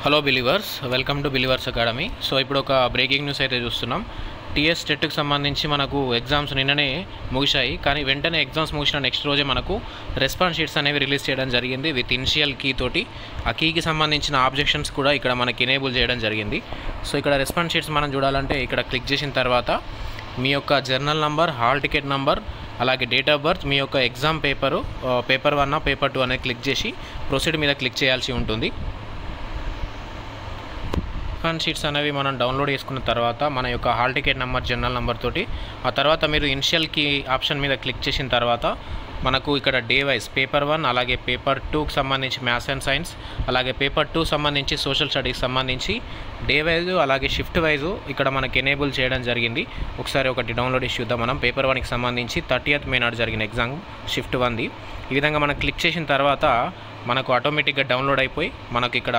Hello believers, welcome to believers academy. So ఇప్పుడు ఒక breaking news అయితే చూస్తున్నాం. టీఎస్ టెట్కి సంబంధించి మనకు ఎగ్జామ్స్ నిన్ననే ముగిశాయి, కానీ వెంటనే ఎగ్జామ్స్ ముగిసిన నెక్స్ట్ రోజే మనకు రెస్పాన్స్ షీట్స్ అనేవి రిలీజ్ చేయడం జరిగింది విత్ ఇనిషియల్ కీ తోటి. ఆ కీకి సంబంధించిన ఆబ్జెక్షన్స్ కూడా ఇక్కడ మనకి ఎనేబుల్ చేయడం జరిగింది. సో ఇక్కడ రెస్పాన్స్ షీట్స్ మనం చూడాలంటే ఇక్కడ క్లిక్ చేసిన తర్వాత మీ యొక్క journal number, hall ticket number, అలాగే డేట్ ఆఫ్ బర్త్, మీ యొక్క ఎగ్జామ్ పేపర్ 1 పేపర్ 2 అనేది క్లిక్ చేసి ప్రొసీడ్ మీద క్లిక్ చేయాల్సి ఉంటుంది. రెస్పాన్స్ షీట్స్ అనేవి మనం డౌన్లోడ్ చేసుకున్న తర్వాత మన యొక్క hall ticket number, journal number తోటి ఆ తర్వాత మీరు ఇనిషియల్ కీ ఆప్షన్ మీద క్లిక్ చేసిన తర్వాత మనకు ఇక్కడ డే వైజ్ పేపర్ 1 అలాగే పేపర్ 2కి సంబంధించి మ్యాథ్స్ అండ్ సైన్స్, అలాగే పేపర్ 2 సంబంధించి సోషల్ స్టడీస్ సంబంధించి డే వైజ్ అలాగే షిఫ్ట్ వైజ్ ఇక్కడ మనకి ఎనేబుల్ చేయడం జరిగింది. ఒకసారి ఒకటి డౌన్లోడ్ చేసి చూద్దాం. మనం పేపర్ 1కి సంబంధించి 30th మే నాడు జరిగిన ఎగ్జామ్ షిఫ్ట్ 1ది ఈ విధంగా మనం క్లిక్ చేసిన తర్వాత మనకు ఆటోమేటిక్గా డౌన్లోడ్ అయిపోయి మనకి ఇక్కడ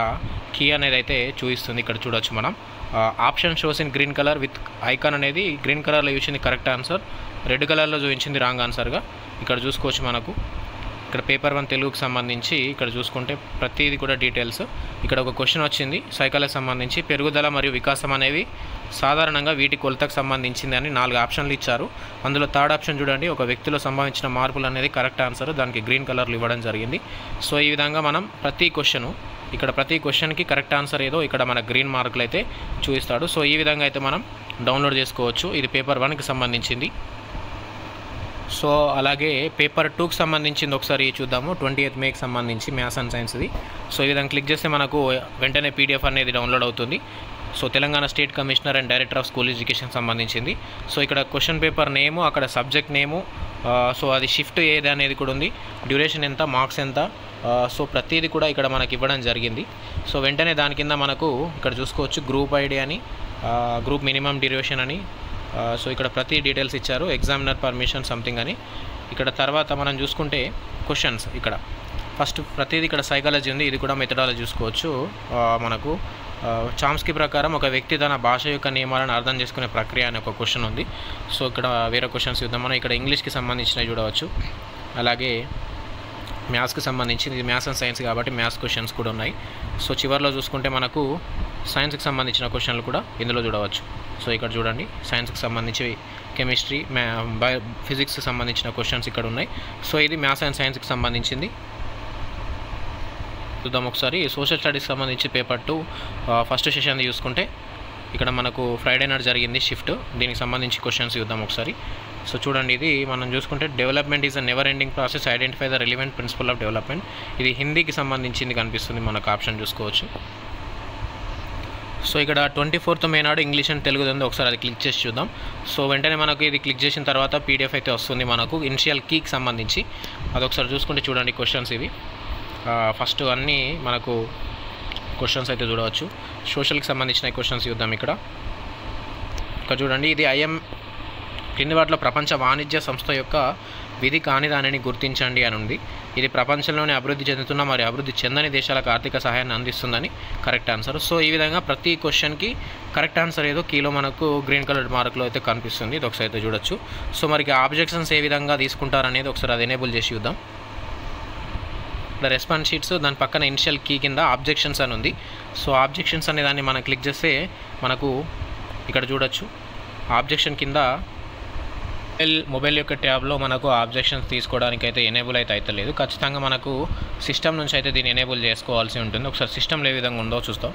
కీ అనేది అయితే చూపిస్తుంది. ఇక్కడ చూడొచ్చు మనం option shows in green colour with icon అనేది గ్రీన్ కలర్లో చూసింది కరెక్ట్ ఆన్సర్, రెడ్ కలర్లో చూపించింది రాంగ్ ఆన్సర్గా ఇక్కడ చూసుకోవచ్చు. మనకు ఇక్కడ పేపర్ 1 తెలుగుకి సంబంధించి ఇక్కడ చూసుకుంటే ప్రతిదీ కూడా డీటెయిల్స్. ఇక్కడ ఒక క్వశ్చన్ వచ్చింది సైకాలజీకి సంబంధించి, పెరుగుదల మరియు వికాసం అనేవి సాధారణంగా వీటి కొలతకు సంబంధించింది అని 4 ఆప్షన్లు ఇచ్చారు. అందులో థర్డ్ ఆప్షన్ చూడండి, ఒక వ్యక్తిలో సంభవించిన మార్పులు అనేది కరెక్ట్ ఆన్సర్, దానికి గ్రీన్ కలర్లు ఇవ్వడం జరిగింది. సో ఈ విధంగా మనం ప్రతి క్వశ్చన్కి కరెక్ట్ ఆన్సర్ ఏదో ఇక్కడ మన గ్రీన్ మార్కులు అయితే చూపిస్తాడు. సో ఈ విధంగా అయితే మనం డౌన్లోడ్ చేసుకోవచ్చు. ఇది పేపర్ 1కి సంబంధించింది. సో అలాగే పేపర్ 2కి సంబంధించింది ఒకసారి చూద్దాము. 20th మేకి సంబంధించి మ్యాథ్స్ అండ్ సైన్స్ది. సో ఈ విధంగా క్లిక్ చేస్తే మనకు వెంటనే పీడిఎఫ్ అనేది డౌన్లోడ్ అవుతుంది. So Telangana state commissioner and director of school education సంబంధించింది. సో ఇక్కడ క్వశ్చన్ పేపర్ నేము, అక్కడ సబ్జెక్ట్ నేము, సో అది షిఫ్ట్ ఏది అనేది కూడా ఉంది, డ్యూరేషన్ ఎంత, మార్క్స్ ఎంత, సో ప్రతిదీ కూడా ఇక్కడ మనకి ఇవ్వడం జరిగింది. సో వెంటనే దాని కింద మనకు ఇక్కడ చూసుకోవచ్చు గ్రూప్ ఐడి అని, గ్రూప్ మినిమం డ్యూరేషన్ అని, సో ఇక్కడ ప్రతి డీటెయిల్స్ ఇచ్చారు, ఎగ్జామినర్ పర్మిషన్ సంథింగ్ అని. ఇక్కడ తర్వాత మనం చూసుకుంటే క్వశ్చన్స్ ఇక్కడ ఫస్ట్ ప్రతిదీ ఇక్కడ సైకాలజీ ఉంది, ఇది కూడా మెథడాలజీ చూసుకోవచ్చు. మనకు చామ్స్కీ ప్రకారం ఒక వ్యక్తి తన భాష యొక్క నియమాలను అర్థం చేసుకునే ప్రక్రియ అనే ఒక క్వశ్చన్ ఉంది. సో ఇక్కడ వేరే క్వశ్చన్స్ చూద్దాం. మనం ఇక్కడ ఇంగ్లీష్కి సంబంధించినవి చూడవచ్చు, అలాగే మ్యాథ్స్కి సంబంధించి, ఇది మ్యాథ్స్ అండ్ సైన్స్ కాబట్టి మ్యాథ్స్ క్వశ్చన్స్ కూడా ఉన్నాయి. సో చివరిలో చూసుకుంటే మనకు సైన్స్కి సంబంధించిన క్వశ్చన్లు కూడా ఇందులో చూడవచ్చు. సో ఇక్కడ చూడండి, సైన్స్కి సంబంధించి కెమిస్ట్రీ, ఫిజిక్స్కి సంబంధించిన క్వశ్చన్స్ ఇక్కడ ఉన్నాయి. సో ఇది మ్యాథ్స్ అండ్ సైన్స్కి సంబంధించింది. చూద్దాం ఒకసారి. సోషల్ స్టడీస్కి సంబంధించి పేపర్ 2 ఫస్ట్ సెషన్ చూసుకుంటే ఇక్కడ మనకు ఫ్రైడే నాడు జరిగింది షిఫ్ట్, దీనికి సంబంధించి క్వశ్చన్స్ చూద్దాం ఒకసారి. సో చూడండి, ఇది మనం చూసుకుంటే development is a never ending process, identify the relevant principle of development. ఇది హిందీకి సంబంధించింది కనిపిస్తుంది మనకు ఆప్షన్ చూసుకోవచ్చు. సో ఇక్కడ 24th మే నాడు ఇంగ్లీష్ అండ్ తెలుగు ఉంది, ఒకసారి అది క్లిక్ చేసి చూద్దాం. సో వెంటనే మనకు ఇది క్లిక్ చేసిన తర్వాత పీడిఎఫ్ అయితే వస్తుంది మనకు ఇనిషియల్ కీకి సంబంధించి. అదొకసారి చూసుకుంటే చూడండి క్వశ్చన్స్ ఇవి. ఫస్ట్ అన్నీ మనకు క్వశ్చన్స్ అయితే చూడవచ్చు. సోషల్కి సంబంధించిన క్వశ్చన్స్ చూద్దాం. ఇక్కడ చూడండి, ఇది కింది వాటిలో ప్రపంచ వాణిజ్య సంస్థ యొక్క విధి కాని దానిని గుర్తించండి అని ఉంది. ఇది ప్రపంచంలోనే అభివృద్ధి చెందుతున్న మరియు అభివృద్ధి చెందని దేశాలకు ఆర్థిక సహాయాన్ని అందిస్తుందని కరెక్ట్ ఆన్సర్. సో ఈ విధంగా ప్రతి క్వశ్చన్కి కరెక్ట్ ఆన్సర్ ఏదో కీలో మనకు గ్రీన్ కలర్ మార్కులో అయితే కనిపిస్తుంది. ఇది ఒకసారి అయితే చూడొచ్చు. సో మరి ఆబ్జెక్షన్స్ ఏ విధంగా తీసుకుంటారనేది ఒకసారి అది ఎనేబుల్ చేసి చూద్దాం. ఇక్కడ రెస్పాన్స్ షీట్స్, దాని పక్కన ఇనిషియల్ కీ కింద ఆబ్జెక్షన్స్ అని ఉంది. సో ఆబ్జెక్షన్స్ అనే దాన్ని మనం క్లిక్ చేస్తే మనకు ఇక్కడ చూడొచ్చు, ఆబ్జెక్షన్ కింద మొబైల్ యొక్క ట్యాబ్లో మనకు ఆబ్జెక్షన్స్ తీసుకోవడానికి అయితే ఎనేబుల్ అయితే లేదు. ఖచ్చితంగా మనకు సిస్టమ్ నుంచి అయితే దీన్ని ఎనేబుల్ చేసుకోవాల్సి ఉంటుంది. ఒకసారి సిస్టంలో ఏ విధంగా ఉందో చూస్తాం.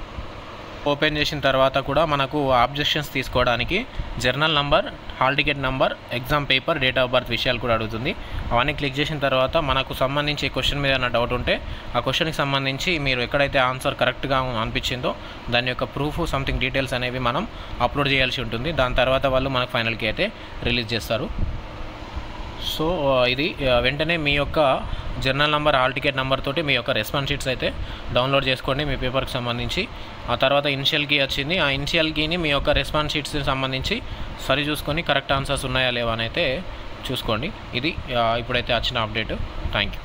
ఓపెన్ చేసిన తర్వాత కూడా మనకు ఆబ్జెక్షన్స్ తీసుకోవడానికి journal number, hall ticket number, exam paper, date of birth విషయాలు కూడా అడుగుతుంది. అవన్నీ క్లిక్ చేసిన తర్వాత మనకు సంబంధించి క్వశ్చన్ మీద ఏమైనా డౌట్ ఉంటే ఆ క్వశ్చన్కి సంబంధించి మీరు ఎక్కడైతే ఆన్సర్ కరెక్ట్గా అనిపించిందో దాని యొక్క ప్రూఫ్ సంథింగ్ డీటెయిల్స్ అనేవి మనం అప్లోడ్ చేయాల్సి ఉంటుంది. దాని తర్వాత వాళ్ళు మనకు ఫైనల్కి అయితే రిలీజ్ చేస్తారు. సో ఇది వెంటనే మీ యొక్క journal number, hall ticket number తోటి మీ యొక్క రెస్పాన్స్ షీట్స్ అయితే డౌన్లోడ్ చేసుకోండి మీ పేపర్కి సంబంధించి. ఆ తర్వాత ఇనిషియల్ కీ వచ్చింది, ఆ ఇనిషియల్ కీని మీ యొక్క రెస్పాన్స్ షీట్స్కి సంబంధించి సరి చూసుకొని కరెక్ట్ ఆన్సర్స్ ఉన్నాయా లేవా అని అయితే చూసుకోండి. ఇది ఇప్పుడైతే వచ్చిన అప్డేట్. Thank you.